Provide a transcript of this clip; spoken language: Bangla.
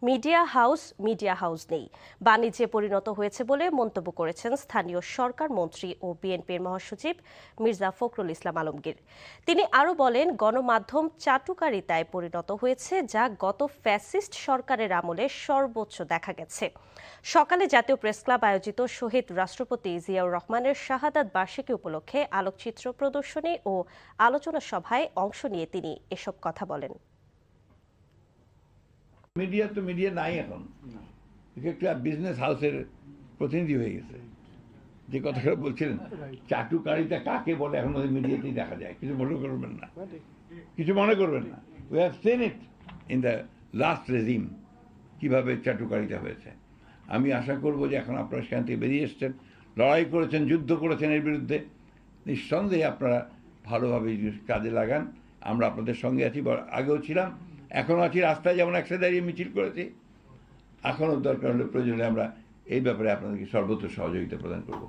মিডিয়া হাউস নেই, বাণিজ্যে পরিণত হয়েছে বলে মন্তব্য করেছেন স্থানীয় সরকার মন্ত্রী ও বিএনপির মহাসচিব মির্জা ফখরুল ইসলাম আলমগীর। তিনি আরও বলেন, গণমাধ্যম চাটুকারিতায় পরিণত হয়েছে, যা গত ফ্যাসিস্ট সরকারের আমলে সর্বোচ্চ দেখা গেছে। সকালে জাতীয় প্রেসক্লাব আয়োজিত শহীদ রাষ্ট্রপতি জিয়াউর রহমানের শাহাদাত বার্ষিকী উপলক্ষে আলোকচিত্র প্রদর্শনী ও আলোচনা সভায় অংশ নিয়ে তিনি এসব কথা বলেন। মিডিয়া নাই এখন, একটা বিজনেস হাউসের প্রতিনিধি হয়ে গেছে। যে কথাটা বলছিলেন চাটুকারিতা কাকে বলে এখন ওই মিডিয়াতেই দেখা যায়। কিছু মনে করবেন না, we have seen it in the last regime কিভাবে চাটুকারিতা হয়েছে। আমি আশা করব যে এখন আপনারা সেখান থেকে বেরিয়ে এসছেন, লড়াই করেছেন, যুদ্ধ করেছেন এর বিরুদ্ধে। নিঃসন্দেহে আপনারা ভালোভাবে কাজে লাগান। আমরা আপনাদের সঙ্গে আছি, আগেও ছিলাম, এখনও আছি। রাস্তায় যেমন একসাথে দাঁড়িয়ে মিছিল করেছি, এখনও দরকার হলে প্রয়োজনে আমরা এই ব্যাপারে আপনাদেরকে সর্বত্র সহযোগিতা প্রদান করব।